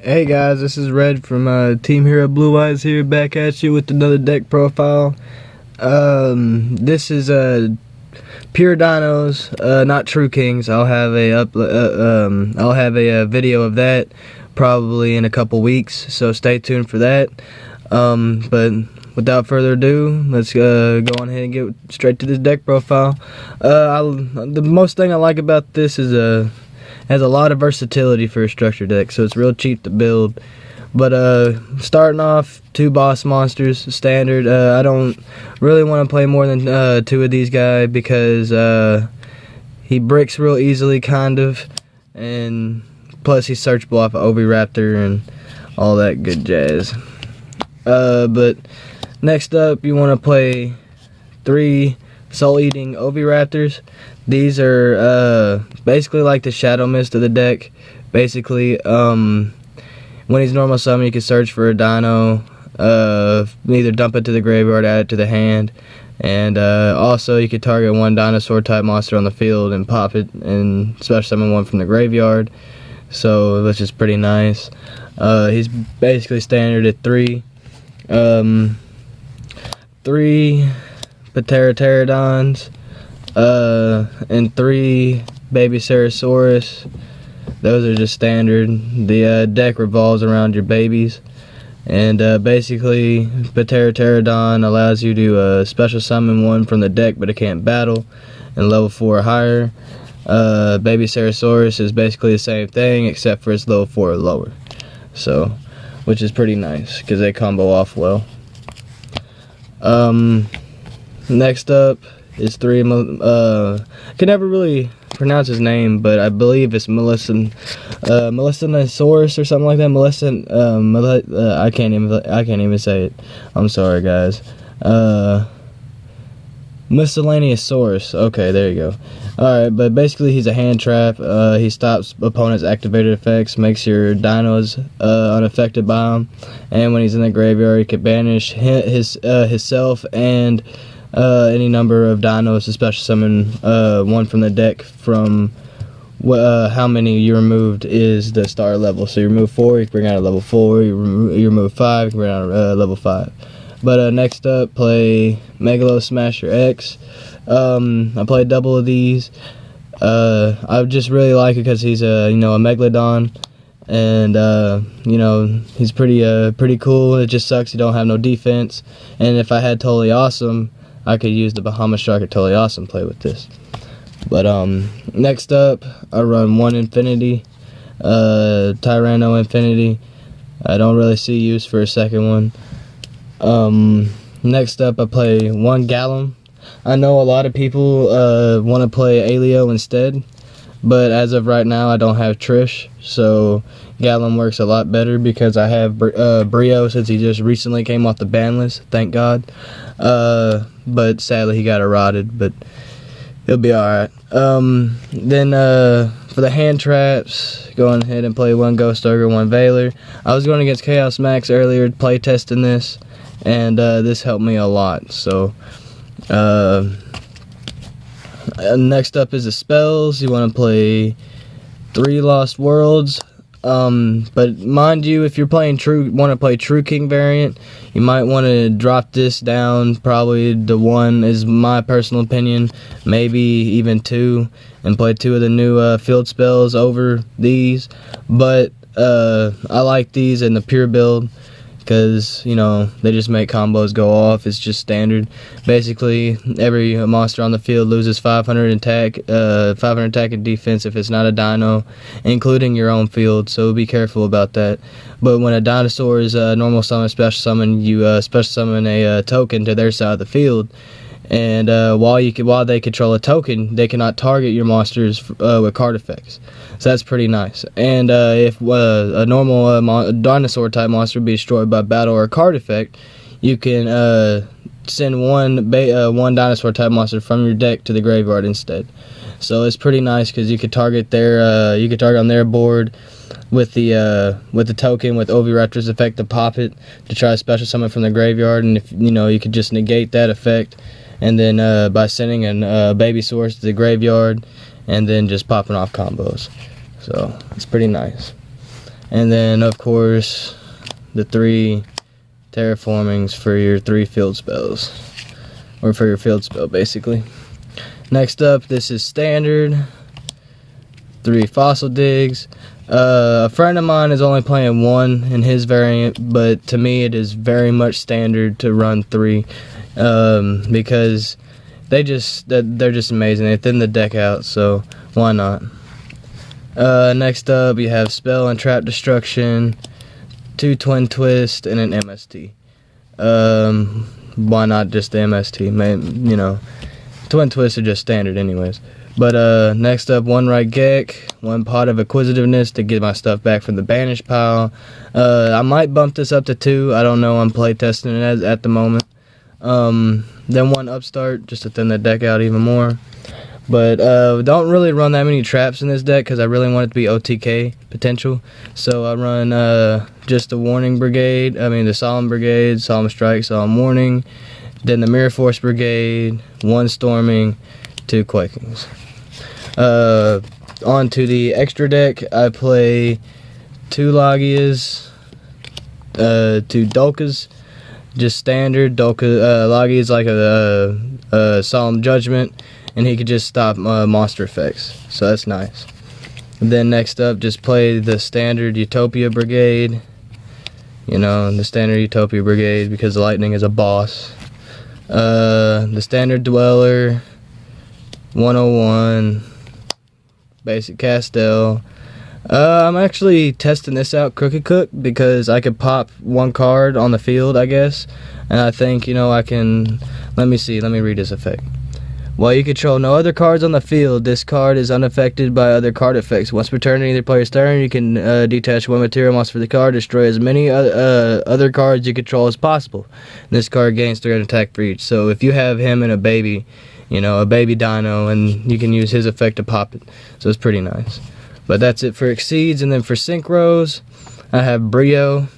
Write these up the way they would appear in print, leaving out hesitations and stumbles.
Hey guys, this is Red from Team Hero Blue Eyes here, back at you with another deck profile. This is pure dinos, not true kings. I'll have a video of that probably in a couple weeks, so stay tuned for that. But without further ado, let's go on ahead and get straight to this deck profile. The most thing I like about this is has a lot of versatility for a structure deck, so it's real cheap to build. But starting off, 2 boss monsters standard. I don't really want to play more than 2 of these guys because he bricks real easily, kind of, and plus he's searchable off of Oviraptor and all that good jazz. But next up, you want to play 3 soul-eating Oviraptors. These are basically like the Shadow Mist of the deck. Basically, when he's normal summon, you can search for a dino, either dump it to the graveyard, add it to the hand, and also you could target 1 dinosaur type monster on the field and pop it and special summon 1 from the graveyard. So which is pretty nice. He's basically standard at 3. 3 Pterodons, and 3 baby Ceratosaurus. Those are just standard. The deck revolves around your babies, and basically Pterodon allows you to special summon 1 from the deck, but it can't battle, and level 4 or higher. Baby Ceratosaurus is basically the same thing, except for it's level 4 or lower, so which is pretty nice because they combo off well. Next up is 3. I can never really pronounce his name, but I believe it's Dinosaur or something like that. I can't even say it. I'm sorry, guys. Miscellaneousaurus. Okay, there you go. Alright, but basically he's a hand trap. He stops opponent's activated effects, makes your dinos unaffected by him, and when he's in the graveyard, he can banish himself and any number of dinos to special summon 1 from the deck from how many you removed is the star level. So you remove 4, you can bring out a level 4. You remove 5, you can bring out a level 5. But next up, play Megalo Smasher X. I played double of these. I just really like it because he's a megalodon, and he's pretty cool. It just sucks you don't have no defense. And if I had Totally Awesome, I could use the Bahamas Striker Totally Awesome play with this. But next up, I run 1 Infinity, Tyranno Infinity. I don't really see use for a second one. Next up, I play 1 Gallum. I know a lot of people want to play Alio instead, but as of right now, I don't have Trish, so Gallum works a lot better because I have Brio since he just recently came off the ban list, thank God. But sadly he got eroded, but he'll be alright. Then for the hand traps, going ahead and play 1 Ghost Ogre, 1 Veiler. I was going against Chaos Max earlier, play testing this, and this helped me a lot. So next up is the spells. You want to play 3 Lost Worlds. But mind you, if you're playing want to play True King variant, you might want to drop this down probably to 1 is my personal opinion, maybe even 2, and play 2 of the new field spells over these. But I like these in the pure build because they just make combos go off. It's just standard. Basically, every monster on the field loses 500 attack, 500 attack and defense if it's not a dino, including your own field. So be careful about that. But when a dinosaur is normal summon, special summon, you special summon a token to their side of the field. And while they control a token, they cannot target your monsters with card effects. So that's pretty nice. And if a normal dinosaur type monster be destroyed by battle or a card effect, you can send one dinosaur type monster from your deck to the graveyard instead. So it's pretty nice because you could target on their board with the token with Oviraptor's effect to pop it to try to special summon from the graveyard, and if you could just negate that effect. And then by sending a baby source to the graveyard, and then just popping off combos. So it's pretty nice. And then, of course, the 3 terraformings for your 3 field spells. Or for your field spell, basically. Next up, this is standard. 3 fossil digs. A friend of mine is only playing 1 in his variant, but to me it is very much standard to run 3, because they're just amazing. They thin the deck out, so why not? Next up, you have spell and trap destruction, 2 twin twist, and an MST. Why not just the MST? You know, twin twists are just standard anyways. But next up, 1 right Gek, 1 pot of acquisitiveness to get my stuff back from the banish pile. I might bump this up to 2. I don't know. I'm play testing it at the moment. Then 1 upstart just to thin the deck out even more. But don't really run that many traps in this deck because I really want it to be OTK potential. So I run just the warning brigade. I mean the solemn brigade, solemn strike, solemn warning. Then the mirror force brigade, 1 storming, 2 quakings. On to the extra deck, I play 2 Logias, 2 Dolkas, just standard. Logia is like a solemn judgment, and he could just stop monster effects, so that's nice. And then next up, just play the standard Utopia brigade. You know, the standard Utopia brigade because the lightning is a boss. The standard dweller, 101, basic Castell. I'm actually testing this out, Crooked Cook, because I could pop 1 card on the field, I guess. And I think, you know, I can... Let me read this effect. While you control no other cards on the field, this card is unaffected by other card effects. Once per turn in either player's turn, you can detach 1 material monster for the card, destroy as many other cards you control as possible. And this card gains 300 attack for each. So if you have him and a baby, you know, a baby dino, and you can use his effect to pop it. So it's pretty nice. But that's it for Exceeds. And then for Synchros, I have Brio,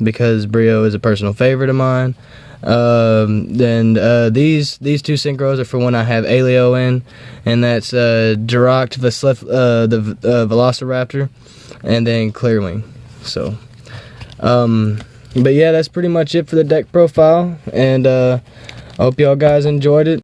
because Brio is a personal favorite of mine. Then these 2 Synchros are for when I have Aleo in, and that's Jiracht, the Velociraptor, and then Clearwing. So, but yeah, that's pretty much it for the deck profile, and I hope y'all guys enjoyed it.